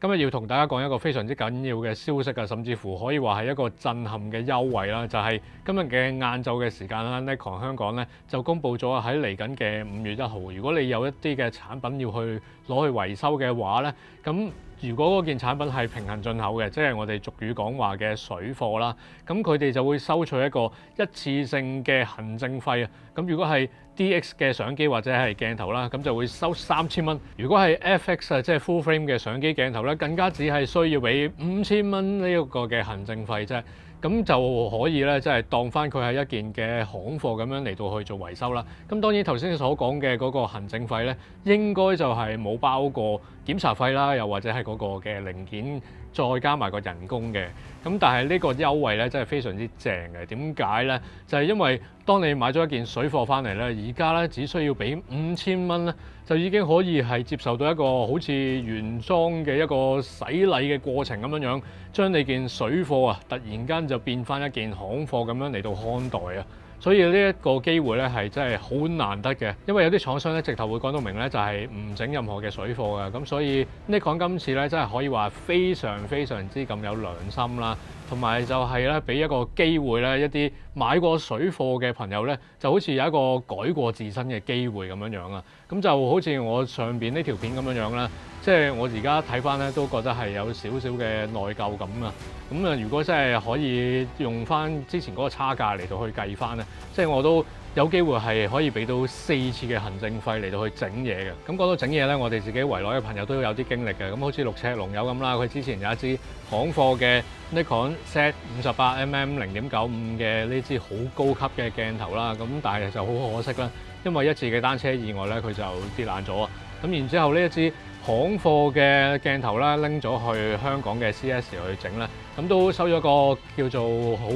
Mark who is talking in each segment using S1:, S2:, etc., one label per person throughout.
S1: 今日要同大家講一個非常之緊要嘅消息啊，甚至乎可以話係一個震撼嘅優惠啦，就係今日嘅晏晝嘅時間啦，Nikon 香港咧就公布咗喺嚟緊嘅5月1號，如果你有一啲嘅產品要去攞去維修嘅話咧，咁如果嗰件產品係平行進口嘅，即係我哋俗語講話嘅水貨啦，咁佢哋就會收取一個一次性嘅行政費啊。咁如果係 DX 嘅相機或者係鏡頭啦，咁就會收3000蚊。如果係 FX 啊，即係 full frame 嘅相機鏡頭咧，更加只係需要俾5000蚊呢一個嘅行政費啫。咁就可以咧，即係當翻佢係一件嘅行貨咁樣嚟到去做維修啦。咁當然頭先所講嘅嗰個行政費咧，應該就係冇包過檢查費啦，又或者係嗰個嘅零件再加埋個人工嘅。咁但係呢個優惠咧真係非常之正嘅。點解咧？就係因為當你買咗一件水貨翻嚟咧，而家咧只需要俾5000蚊咧，就已經可以係接受到一個好似原裝嘅一個洗禮嘅過程咁樣，將你件水貨啊突然間就變翻一件行貨咁樣嚟到看待啊！所以呢一個機會咧係真係好難得嘅，因為有啲廠商咧直頭會講到明咧就係唔整任何嘅水貨嘅，咁所以Nikon今次咧真係可以話非常之咁有良心啦，同埋就係咧俾一個機會咧一啲買過水貨嘅朋友咧，就好似有一個改過自身嘅機會咁樣啊，咁就好似我上邊呢條片咁樣啦。即係我而家睇翻咧，都覺得係有少少嘅內疚感啊！咁啊，如果真係可以用翻之前嗰個差價嚟到去計翻咧，即係我都有機會係可以俾到4次嘅行政費嚟到去整嘢嘅。咁講到整嘢咧，我哋自己圍內嘅朋友都有啲經歷嘅。咁好似六尺龍友咁啦，佢之前有一支行貨嘅 Nikon Z58mm 0.95嘅呢支好高級嘅鏡頭啦。咁但係就好可惜啦，因為一次嘅單車意外咧，佢就跌爛咗啊！咁然之後呢一支行貨嘅鏡頭啦，拎咗去香港嘅 CS 去整啦，咁都收咗個叫做好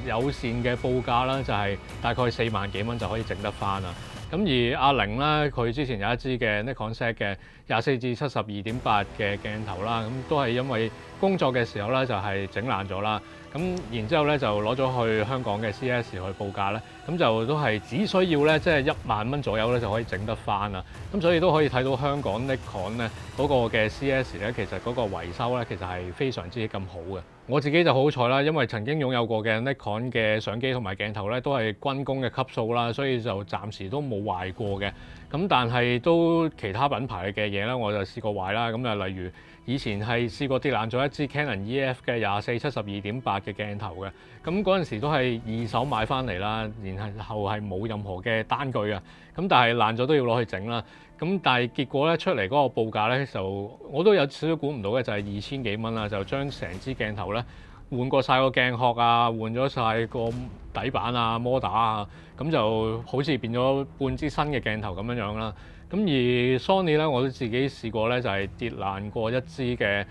S1: 友善嘅報價啦，就係大概4萬幾蚊就可以整得翻啦。咁而阿玲咧，佢之前有一支嘅 Nikon Z 嘅24-72.8嘅鏡頭啦，咁都係因為工作嘅時候咧就係整爛咗啦。咁然之後咧就攞咗去香港嘅 CS 去報價咧，咁就都係只需要咧即係1萬蚊左右咧就可以整得翻啦。咁所以都可以睇到香港 Nikon 咧嗰個嘅 CS 咧，其實嗰個維修咧其實係非常之咁好嘅。我自己就好彩啦，因為曾經擁有過嘅 Nikon 嘅相機同埋鏡頭咧都係軍工嘅級數啦，所以就暫時都冇壞過嘅。咁但係都其他品牌嘅嘢咧，我就試過壞啦。咁啊，例如以前係試過跌爛咗一支 Canon EF 嘅24-72.8嘅鏡頭嘅。咁嗰陣時都係二手買翻嚟啦，然後係冇任何嘅單據啊。咁但係爛咗都要攞去整啦。咁但係結果咧出嚟嗰個報價咧就我都有少少估唔到嘅，就係2000幾蚊啦，就將成支鏡頭咧換過晒個鏡殼啊，換咗晒個底板啊、摩打啊，咁就好似變咗半支新嘅鏡頭咁樣啦。咁而 Sony 咧，我都自己試過咧，就係跌爛過一支嘅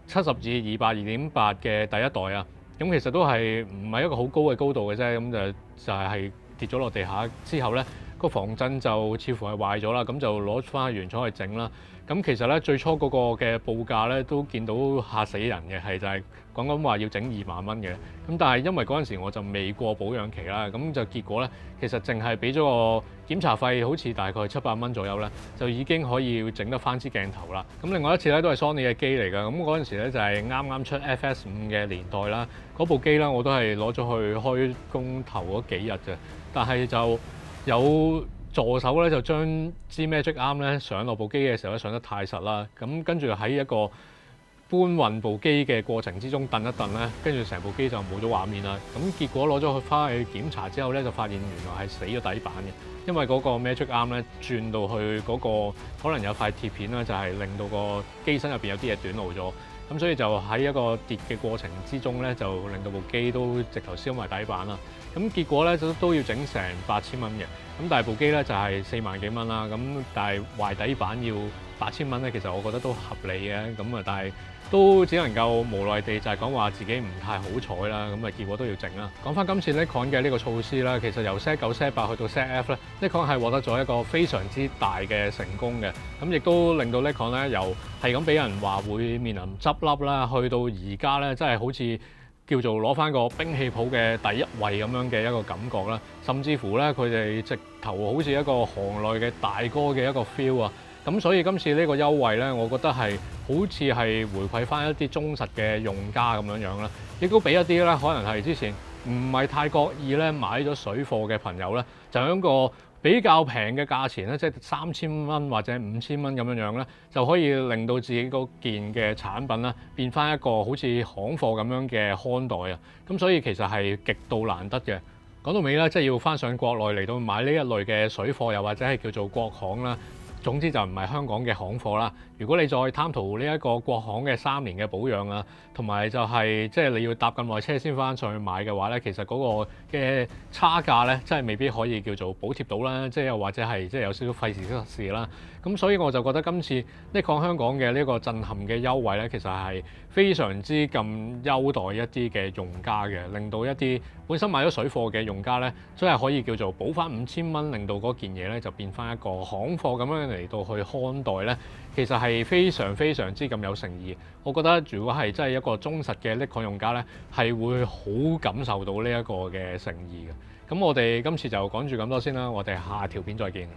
S1: 70-282.8嘅第一代啊。咁其實都係唔係一個好高嘅高度嘅啫，咁就係跌咗落地下之後咧，個防震就似乎係壞咗啦，咁就攞翻去原廠去整啦。咁其實咧最初嗰個嘅報價咧都見到嚇死人嘅，係就係講緊話要整2萬蚊嘅。咁但係因為嗰陣時我就未過保養期啦，咁就結果咧其實淨係俾咗個檢查費，好似大概700蚊左右咧，就已經可以整得翻支鏡頭啦。咁另外一次咧都係 Sony 嘅機嚟㗎，咁嗰陣時咧就係啱啱出 FS5嘅年代啦。嗰部機咧我都係攞咗去開工頭嗰幾日啫，但係就有助手咧就將支 Magic Arm 咧上落部機嘅時候咧上得太實啦，咁跟住喺一個搬運部機嘅過程之中頓一頓咧，跟住成部機就冇咗畫面啦。咁結果攞咗佢翻去檢查之後咧，就發現原來係死咗底板嘅，因為嗰個 Magic Arm 咧轉到去嗰個可能有塊鐵片啦，就係令到個機身入邊有啲嘢短路咗。咁所以就喺一個跌嘅過程之中咧，就令到部機都直頭燒埋底板啦。咁結果咧都要整成8000蚊嘅。咁但係部機咧就係4萬幾蚊啦。咁但係壞底板要8000蚊咧，其實我覺得都合理嘅。咁啊，但係都只能夠無奈地就係講話自己唔太好彩啦。咁啊，結果都要整啦。講翻今次 Nikon 嘅呢個措施啦，其實由 Z9、Z8 去到 ZF 咧，Nikon 係獲得咗一個非常之大嘅成功嘅。咁亦都令到 Nikon 咧由係咁俾人話會面臨執笠啦，去到而家咧真係好似叫做攞翻個兵器譜嘅第一位咁樣嘅一個感覺啦。甚至乎咧佢哋直頭好似一個行內嘅大哥嘅一個 feel 啊！咁所以今次呢個優惠呢，我覺得係好似係回饋翻一啲忠實嘅用家咁樣啦，亦都俾一啲咧可能係之前唔係太覺意咧買咗水貨嘅朋友咧，就喺個比較平嘅價錢咧，即係3000蚊或者5000蚊咁樣咧，就可以令到自己嗰件嘅產品咧變翻一個好似行貨咁樣嘅看待啊！咁所以其實係極度難得嘅。講到尾咧，即係要翻上國內嚟到買呢一類嘅水貨，又或者係叫做國行啦。總之就唔係香港嘅行貨啦。如果你再貪圖呢一個國行嘅3年嘅保養啊，同埋就係即係你要搭咁耐車先翻上去買嘅話咧，其實嗰個嘅差價咧，真係未必可以叫做補貼到啦。即係又或者係即係有少少費事啦。咁所以我就覺得今次Nikon香港嘅呢個震撼嘅優惠咧，其實係非常之咁優待一啲嘅用家嘅，令到一啲本身買咗水貨嘅用家咧，真係可以叫做補翻5000蚊，令到嗰件嘢咧就變翻一個行貨咁樣嚟到去看待咧，其實係非常非常之咁有誠意。我覺得如果係真係一個忠實嘅Nikon用家咧，係會好感受到呢一個嘅誠意嘅。咁我哋今次就講住咁多先啦，我哋下條片再見。